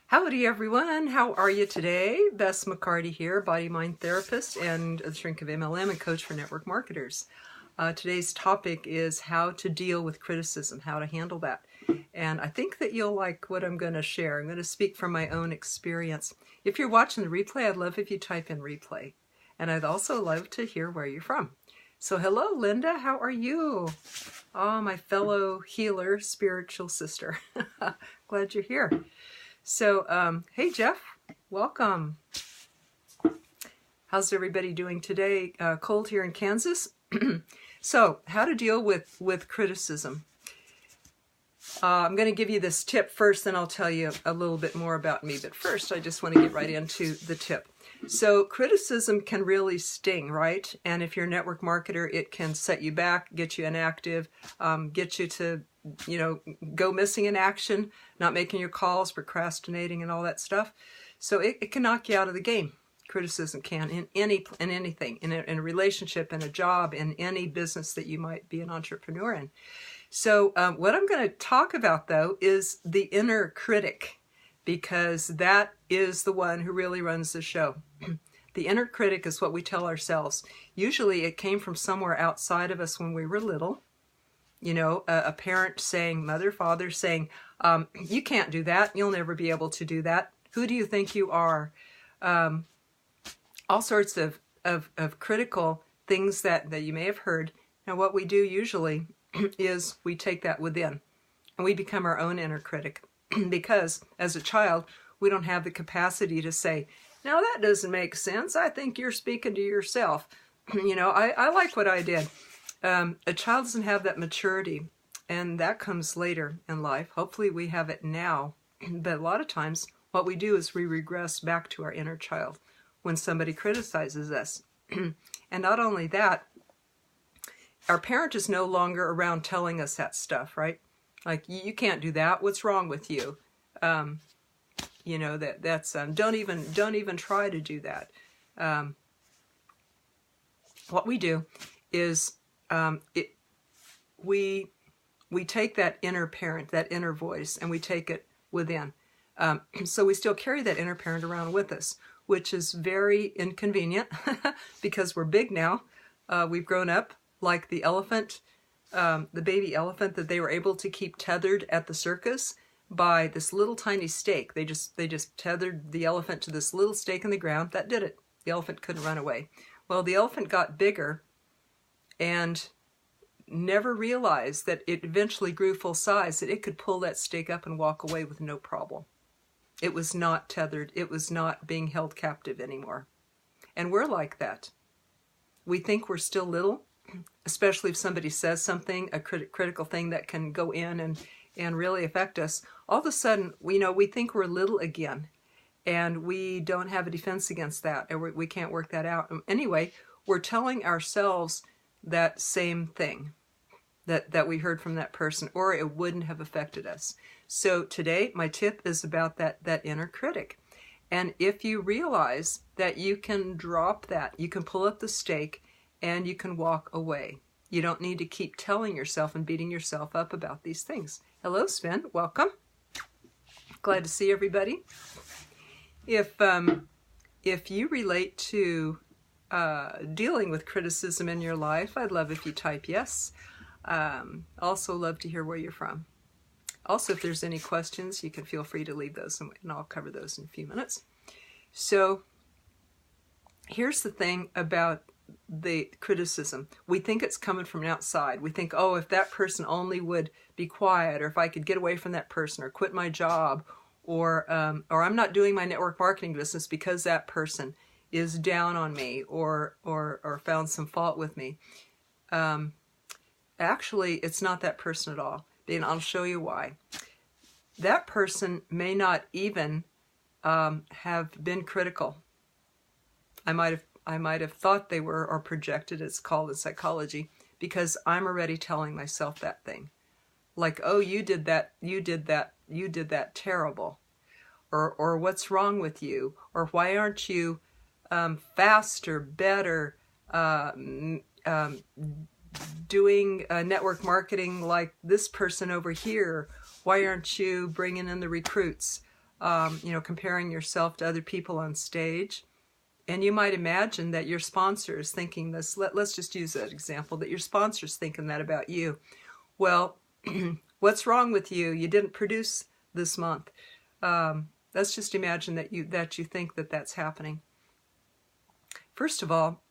Howdy everyone, how are you today? Bess McCarty here, body-mind therapist and the Shrink of MLM and coach for network marketers. Today's topic is how to deal with criticism, how to handle that. And I think that you'll like what I'm going to share. I'm going to speak from my own experience. If you're watching the replay, I'd love if you type in replay. And I'd also love to hear where you're from. So hello Linda, how are you? Oh, my fellow healer, spiritual sister. Glad you're here. So, hey Jeff, welcome. How's everybody doing today? Cold here in Kansas. So, how to deal with criticism. I'm going to give you this tip first, then I'll tell you a little bit more about me. But first, I just want to get right into the tip. So, criticism can really sting, right? And if you're a network marketer, it can set you back, get you inactive, get you to go missing in action, not making your calls, procrastinating and all that stuff. So it can knock you out of the game. Criticism can in anything, in a relationship, in a job, in any business that you might be an entrepreneur in. So what I'm going to talk about though is the inner critic, because that is the one who really runs the show. The inner critic is what we tell ourselves. Usually it came from somewhere outside of us when we were little. You know, a parent saying, mother, father saying, you can't do that. You'll never be able to do that. Who do you think you are? All sorts of critical things that you may have heard. Now, what we do usually is we take that within and we become our own inner critic because as a child, we don't have the capacity to say, no, that doesn't make sense. I think you're speaking to yourself. I like what I did. A child doesn't have that maturity, and that comes later in life. Hopefully we have it now, but a lot of times what we do is we regress back to our inner child when somebody criticizes us. And not only that, our parent is no longer around telling us that stuff, right? Like, you can't do that. What's wrong with you? Don't even try to do that. What we do is we take that inner parent, that inner voice, and we take it within. So we still carry that inner parent around with us, which is very inconvenient because we're big now. We've grown up like the elephant, the baby elephant that they were able to keep tethered at the circus by this little tiny stake. They just tethered the elephant to this little stake in the ground. That did it. The elephant couldn't run away. Well, the elephant got bigger and never realized that it eventually grew full size, that it could pull that stake up and walk away with no problem. It was not tethered. It was not being held captive anymore. And we're like that. We think we're still little, especially if somebody says something, a critical thing that can go in and really affect us. All of a sudden, we think we're little again, and we don't have a defense against that, or we can't work that out. Anyway, we're telling ourselves that same thing that we heard from that person, or it wouldn't have affected us. So today, my tip is about that inner critic. And if you realize that you can drop that, you can pull up the stake and you can walk away. You don't need to keep telling yourself and beating yourself up about these things. Hello, Sven. Welcome. Glad to see everybody. If you relate to dealing with criticism in your life, I'd love if you type yes. Also love to hear where you're from. Also, if there's any questions, you can feel free to leave those and I'll cover those in a few minutes. So here's the thing about the criticism. We think it's coming from outside. We think, oh, if that person only would be quiet, or if I could get away from that person, or quit my job, or I'm not doing my network marketing business because that person is down on me or found some fault with me. Actually, it's not that person at all. And I'll show you why. That person may not even have been critical. I might have thought they were, or projected, it's called in psychology, because I'm already telling myself that thing. Like, oh, you did that terrible. Or what's wrong with you? Or why aren't you faster, better, doing network marketing like this person over here? Why aren't you bringing in the recruits? comparing yourself to other people on stage. And you might imagine that your sponsor is thinking this. Let's just use that example, that your sponsor's thinking that about you. Well, what's wrong with you? You didn't produce this month. Let's just imagine that you think that that's happening. First of all,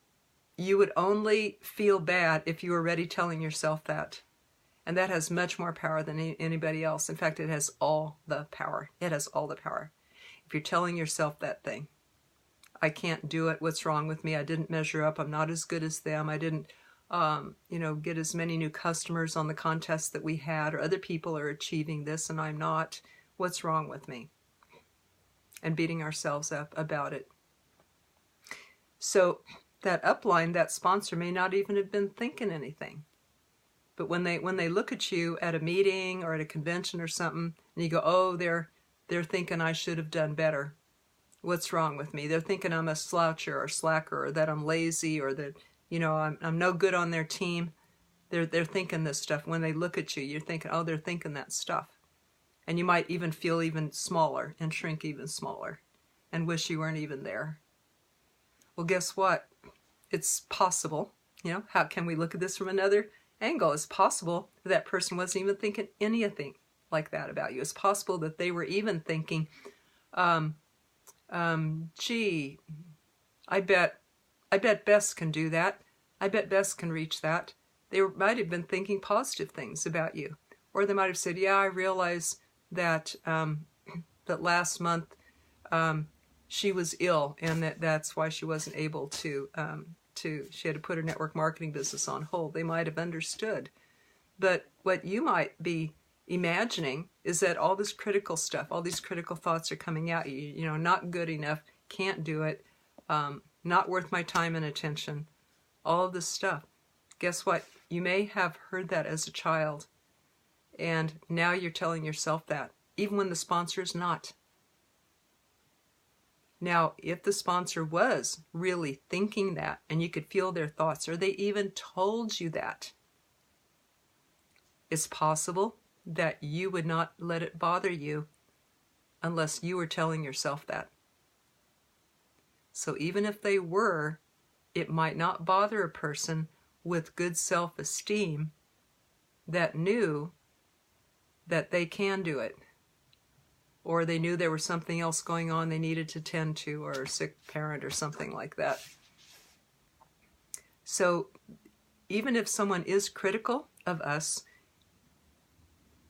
you would only feel bad if you were already telling yourself that. And that has much more power than anybody else. In fact, it has all the power. It has all the power. If you're telling yourself that thing, I can't do it. What's wrong with me? I didn't measure up. I'm not as good as them. I didn't, get as many new customers on the contest that we had, or other people are achieving this and I'm not. What's wrong with me? And beating ourselves up about it. So that upline, that sponsor may not even have been thinking anything. But when they look at you at a meeting or at a convention or something, and you go, oh, they're thinking I should have done better. What's wrong with me? They're thinking I'm a sloucher or slacker, or that I'm lazy, or that I'm no good on their team. They're thinking this stuff. When they look at you, you're thinking, oh, they're thinking that stuff. And you might even feel even smaller and shrink even smaller and wish you weren't even there. Well, guess what? It's possible. How can we look at this from another angle? It's possible that person wasn't even thinking anything like that about you. It's possible that they were even thinking, gee, I bet Bess can do that. I bet Bess can reach that. They might have been thinking positive things about you. Or they might have said, yeah, I realize that that last month she was ill, and that's why she wasn't able to, she had to put her network marketing business on hold. They might have understood. But what you might be imagining is that all this critical stuff, all these critical thoughts are coming at you, not good enough, can't do it, not worth my time and attention, all of this stuff. Guess what? You may have heard that as a child, and now you're telling yourself that, even when the sponsor is not. Now, if the sponsor was really thinking that, and you could feel their thoughts, or they even told you that, it's possible that you would not let it bother you unless you were telling yourself that. So even if they were, it might not bother a person with good self-esteem that knew that they can do it, or they knew there was something else going on they needed to tend to, or a sick parent or something like that. So even if someone is critical of us,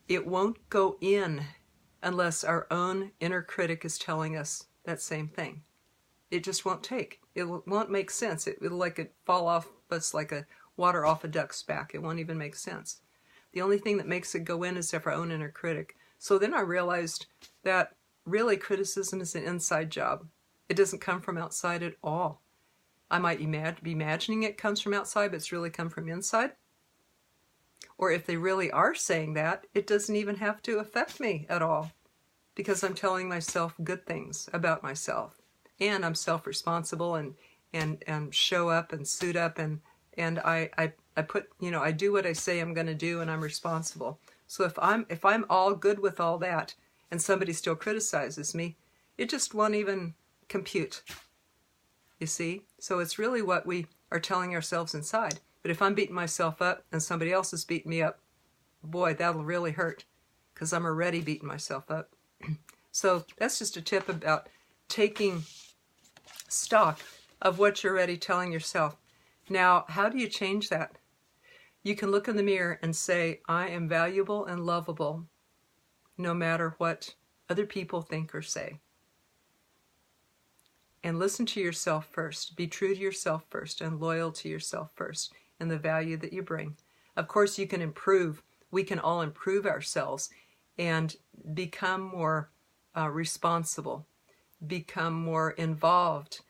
it won't go in unless our own inner critic is telling us that same thing. It just won't take. It won't make sense. It'll like it fall off us like a water off a duck's back. It won't even make sense. The only thing that makes it go in is if our own inner critic. So then I realized that really criticism is an inside job. It doesn't come from outside at all. I might be imagining it comes from outside, but it's really come from inside. Or if they really are saying that, it doesn't even have to affect me at all, because I'm telling myself good things about myself, and I'm self-responsible, and show up and suit up, and I put, I do what I say I'm going to do, and I'm responsible. So if I'm all good with all that, and somebody still criticizes me, it just won't even compute. You see? So it's really what we are telling ourselves inside. But if I'm beating myself up and somebody else is beating me up, boy, that'll really hurt, because I'm already beating myself up. So that's just a tip about taking stock of what you're already telling yourself. Now, how do you change that? You can look in the mirror and say, I am valuable and lovable, no matter what other people think or say. And listen to yourself first. Be true to yourself first, and loyal to yourself first, and the value that you bring. Of course, you can improve. We can all improve ourselves and become more responsible, become more involved,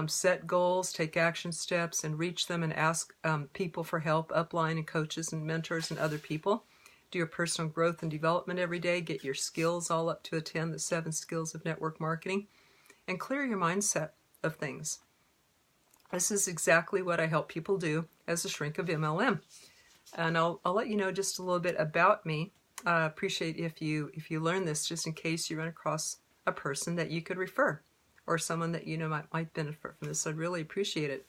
set goals, take action steps, and reach them, and ask people for help, upline and coaches and mentors and other people. Do your personal growth and development every day. Get your skills all up to a 10, the 7 skills of network marketing, and clear your mindset of things. This is exactly what I help people do as a Shrink of MLM. And I'll let you know just a little bit about me. I appreciate if you learn this, just in case you run across a person that you could refer, or someone that you know might benefit from this. I'd really appreciate it.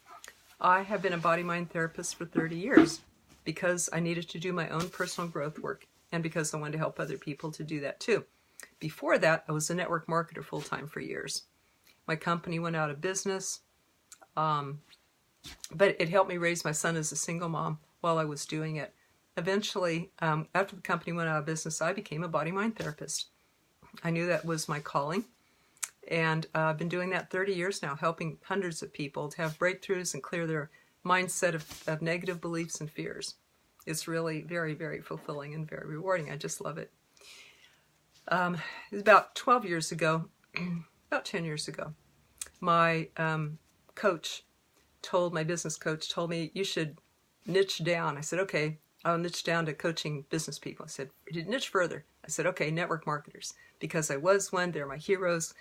I have been a body-mind therapist for 30 years because I needed to do my own personal growth work and because I wanted to help other people to do that too. Before that, I was a network marketer full-time for years. My company went out of business, but it helped me raise my son as a single mom while I was doing it. Eventually, after the company went out of business, I became a body-mind therapist. I knew that was my calling, and I've been doing that 30 years now, helping hundreds of people to have breakthroughs and clear their mindset of negative beliefs and fears. It's really very, very fulfilling and very rewarding. I just love it. It was about 12 years ago, about 10 years ago, my business coach told me, you should niche down. I said, okay, I'll niche down to coaching business people. I said, niche further. I said, okay, network marketers, because I was one, they're my heroes.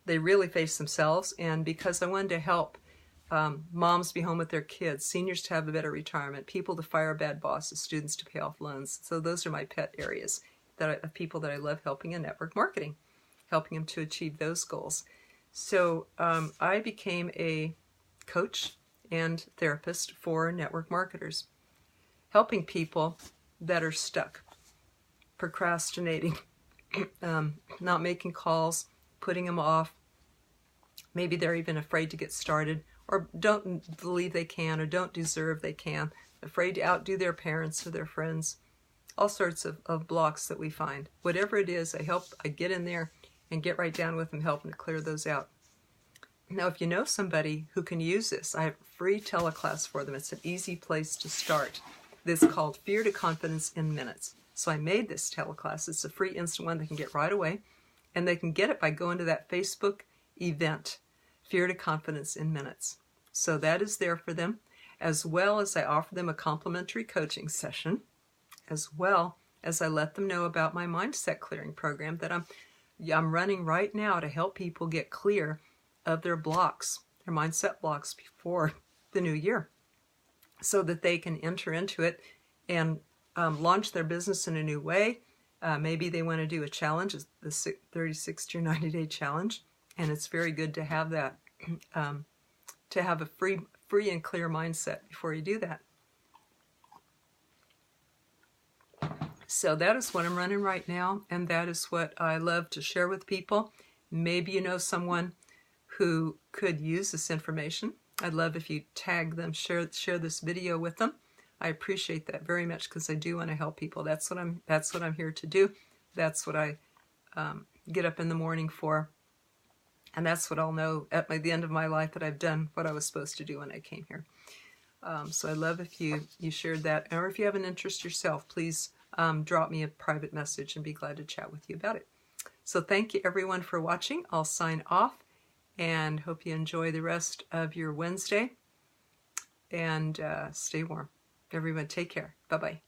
They really face themselves, and because I wanted to help moms be home with their kids, seniors to have a better retirement, people to fire bad bosses, students to pay off loans. So those are my pet areas of people that I love helping in network marketing, helping them to achieve those goals. So I became a coach and therapist for network marketers, helping people that are stuck, procrastinating, not making calls, putting them off. Maybe they're even afraid to get started, or don't believe they can, or don't deserve they can, afraid to outdo their parents or their friends. All sorts of blocks that we find. Whatever it is, I get in there and get right down with them, help them to clear those out. Now, if you know somebody who can use this, I have a free teleclass for them. It's an easy place to start. This is called Fear to Confidence in Minutes. So I made this teleclass. It's a free instant one they can get right away. And they can get it by going to that Facebook event, Fear to Confidence in Minutes. So that is there for them, as well as I offer them a complimentary coaching session, as well as I let them know about my mindset clearing program that I'm running right now to help people get clear of their blocks, their mindset blocks before the new year, so that they can enter into it and launch their business in a new way. Maybe they want to do a challenge, the 36 to 90-day challenge, and it's very good to have that, to have a free and clear mindset before you do that. So that is what I'm running right now, and that is what I love to share with people. Maybe you know someone who could use this information. I'd love if you tag them, share this video with them. I appreciate that very much because I do want to help people. That's what I'm here to do. That's what I get up in the morning for, and that's what I'll know at the end of my life, that I've done what I was supposed to do when I came here. So I'd love if you shared that, or if you have an interest yourself, please drop me a private message and be glad to chat with you about it. So thank you everyone for watching. I'll sign off and hope you enjoy the rest of your Wednesday, and stay warm. Everyone, take care. Bye-bye.